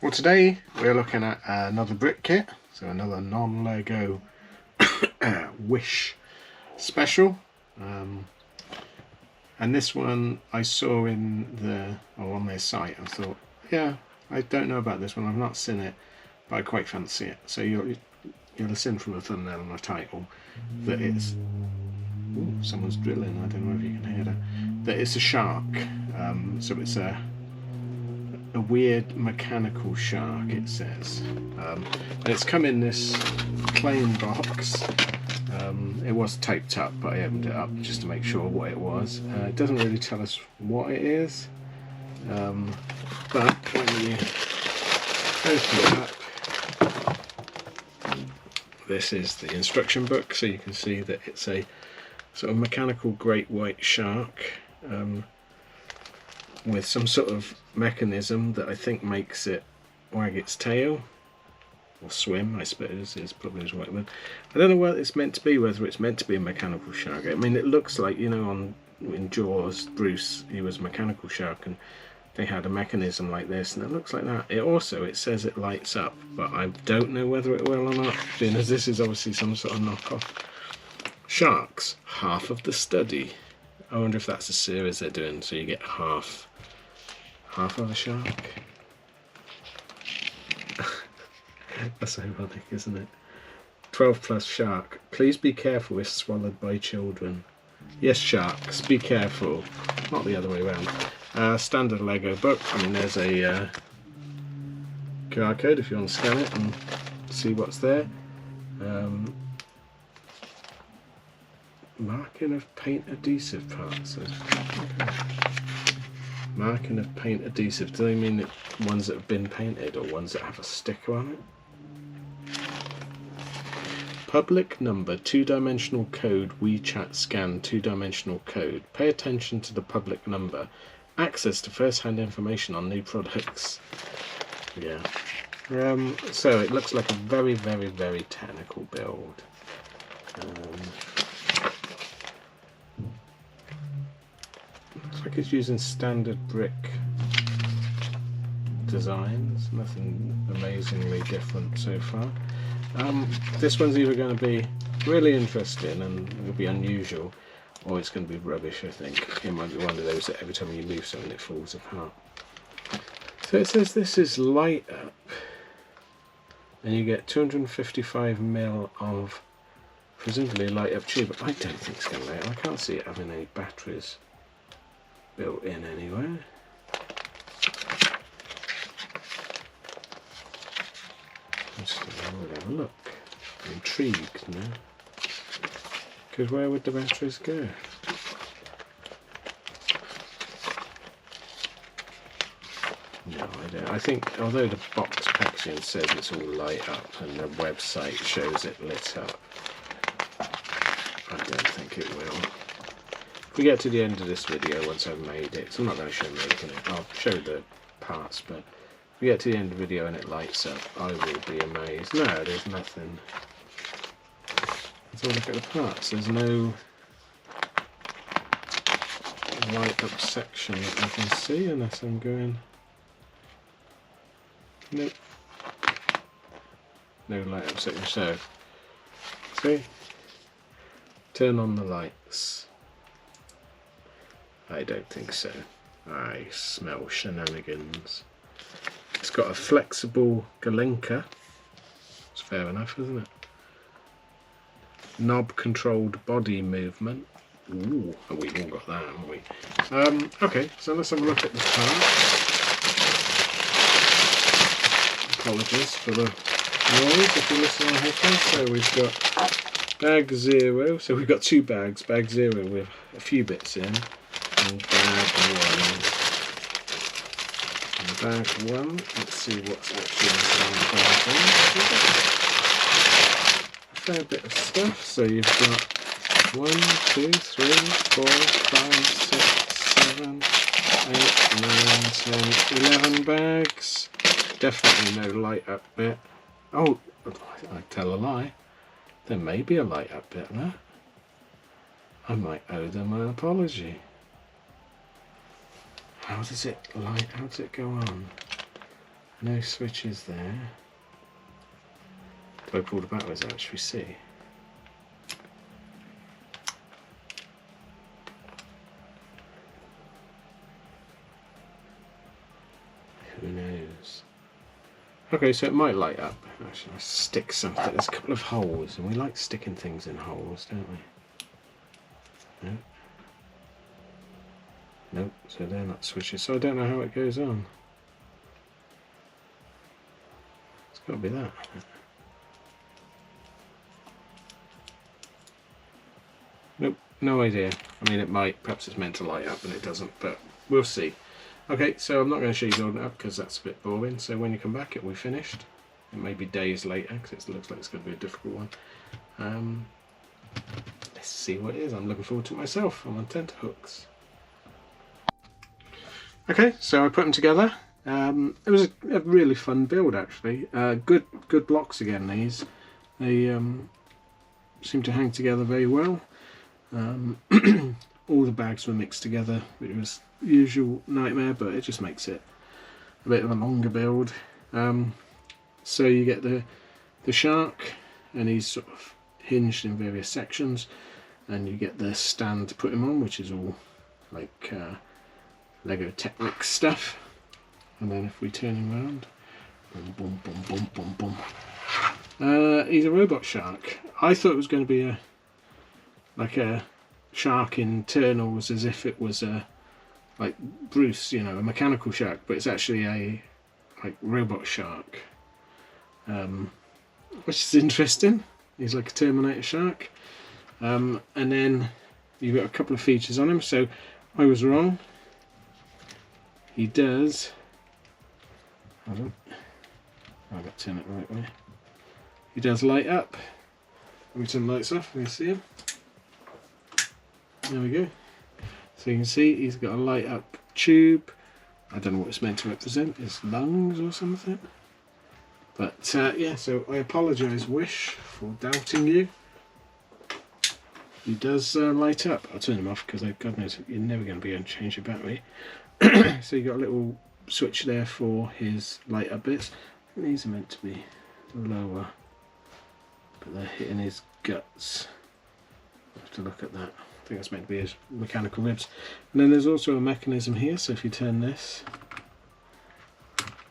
Well, today we're looking at another brick kit, so another non-Lego Wish special, and this one I saw on their site. I thought, yeah, I don't know about this one, I've not seen it, but I quite fancy it. So you'll have seen from the thumbnail and the title that it's, ooh, someone's drilling, I don't know if you can hear that it's a shark. So it's a weird mechanical shark, it says, and it's come in this plain box. It was taped up, but I opened it up just to make sure what it was. It doesn't really tell us what it is, but when you open it up, this is the instruction book, so you can see that it's a sort of mechanical great white shark, with some sort of mechanism that I think makes it wag its tail or swim, I suppose is probably the right word. I don't know what it's meant to be, whether it's meant to be a mechanical shark. I mean, it looks like, you know, in Jaws, Bruce, he was a mechanical shark and they had a mechanism like this, and it looks like that. It says it lights up, but I don't know whether it will or not, being as this is obviously some sort of knockoff. Sharks, half of the study. I wonder if that's a series they're doing, so you get half of a shark. That's ironic, isn't it? 12 plus shark. Please be careful if swallowed by children. Yes, sharks, be careful. Not the other way around. Standard Lego book. I mean, there's a QR code if you want to scan it and see what's there. Marking of paint adhesive parts. Okay. Marking of paint adhesive. Do they mean ones that have been painted or ones that have a sticker on it? Public number, 2-dimensional code, WeChat scan, 2-dimensional code. Pay attention to the public number. Access to first-hand information on new products. Yeah. So it looks like a very, very, very technical build. Looks like it's using standard brick designs. Nothing amazingly different so far. This one's either going to be really interesting and it'll be unusual, or it's going to be rubbish, I think. It might be one of those that every time you move something it falls apart. So it says this is light up, and you get 255ml of presumably light up tube. I don't think it's going to light up. I can't see it having any batteries built in anywhere. Just have a look. I'm intrigued now. Because where would the batteries go? No idea. I think, although the box packaging says it's all light up and the website shows it lit up, I don't think it will. If we get to the end of this video, once I've made it, so I'm not going to show making it, I'll show the parts, but if we get to the end of the video and it lights up, I will be amazed. No, there's nothing. Let's have a look at the parts. There's no light up section that I can see unless I'm going. Nope. No light up section. So, see? Turn on the lights. I don't think so. I smell shenanigans. It's got a flexible galenka. It's fair enough, isn't it? Knob controlled body movement. Ooh, we've all got that, haven't we? Okay, so let's have a look at the part. Apologies for the noise if you listen on headphones. So we've got bag 0. So we've got 2 bags. Bag 0 with a few bits in. And bag 1. Bag 1, let's see what's actually inside bag 1. A fair bit of stuff, so you've got 1, 2, 3, 4, 5, 6, 7, 8, 9, 10, 11 bags. Definitely no light up bit. Oh, I tell a lie. There may be a light up bit there. I might owe them an apology. How does it light? How does it go on? No switches there. Do I pull the batteries out? Should we see? Who knows? Okay, so it might light up. Actually, I stick something. There's a couple of holes, and we like sticking things in holes, don't we? No. Nope, so they're not switches. So I don't know how it goes on. It's got to be that. Nope, no idea. I mean, it might. Perhaps it's meant to light up and it doesn't, but we'll see. Okay, so I'm not going to show you building it up because that's a bit boring. So when you come back, it'll be finished. It may be days later because it looks like it's going to be a difficult one. Let's see what it is. I'm looking forward to it myself. I'm on tenterhooks. Okay, so I put them together. It was a really fun build actually. Good blocks again. These they seem to hang together very well. All the bags were mixed together, which was usual nightmare, but it just makes it a bit of a longer build. So you get the shark, and he's sort of hinged in various sections, and you get the stand to put him on, which is all like Lego Technic stuff. And then if we turn him around, boom, boom, boom, boom, boom, boom. He's a robot shark. I thought it was going to be a shark in Eternals, as if it was like Bruce, you know, a mechanical shark, but it's actually a like robot shark, which is interesting. He's like a Terminator shark, and then you've got a couple of features on him. So I was wrong. He does. Hold on. I've got to turn it the right way. He does light up. Let me turn the lights off. Can you see him? There we go. So you can see he's got a light up tube. I don't know what it's meant to represent. His lungs or something. But yeah, so I apologise, Wish, for doubting you. He does light up. I'll turn him off because God knows you're never going to be able to change your battery. So you got a little switch there for his light up bits. And these are meant to be lower, but they're hitting his guts. I'll have to look at that. I think that's meant to be his mechanical ribs. And then there's also a mechanism here, so if you turn this,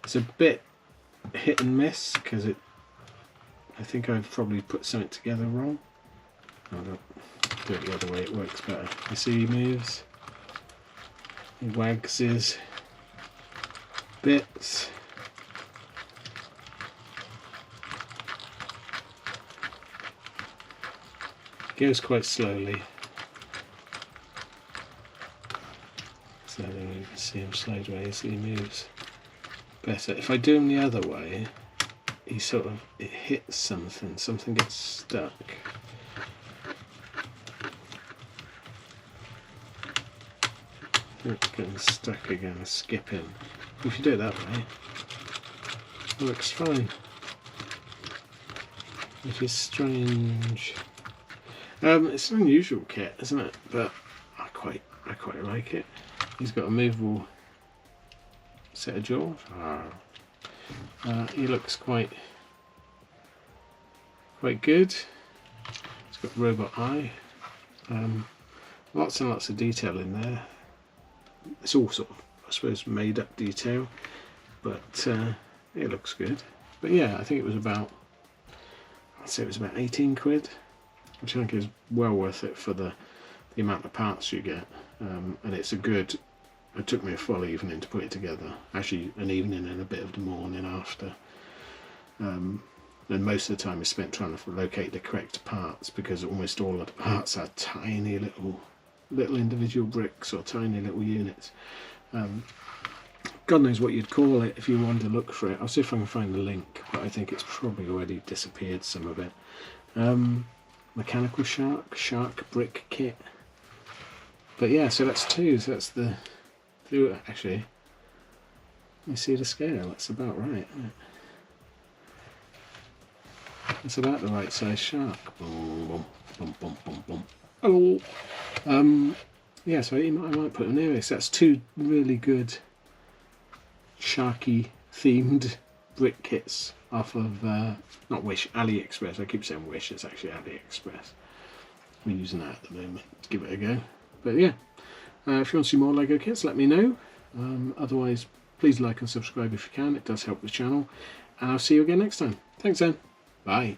it's a bit hit and miss because I think I've probably put something together wrong. I'll do it the other way, it works better. You see he moves, he wags his bits. Goes quite slowly. So you can see him sideways, he moves better. If I do him the other way, he sort of, it hits something gets stuck. It's getting stuck again, skipping. If you do it that way, it works fine. Which is strange. It's an unusual kit, isn't it? But I quite like it. He's got a movable set of jaws. He looks quite good. He's got robot eye. Lots and lots of detail in there. It's all sort of, I suppose, made up detail, but it looks good. But yeah, I think it was about, I'd say it was about 18 quid, which I think is well worth it for the amount of parts you get. And it's a good, it took me a full evening to put it together. Actually, an evening and a bit of the morning after. And most of the time is spent trying to locate the correct parts, because almost all of the parts are tiny little individual bricks or tiny little units. God knows what you'd call it if you wanted to look for it. I'll see if I can find the link, but I think it's probably already disappeared, some of it. Mechanical shark brick kit. But yeah, so that's two. So that's the actually. You see the scale? That's about right, isn't it? It's about the right size shark. Boom, boom, boom, boom, boom. Oh. Yeah, so I might put them near this. That's two really good sharky themed brick kits off of not Wish, AliExpress. I keep saying Wish, it's actually AliExpress. I'm using that at the moment to give it a go. But yeah, if you want to see more Lego kits, let me know. Otherwise, please like and subscribe if you can. It does help the channel. And I'll see you again next time. Thanks then. Bye.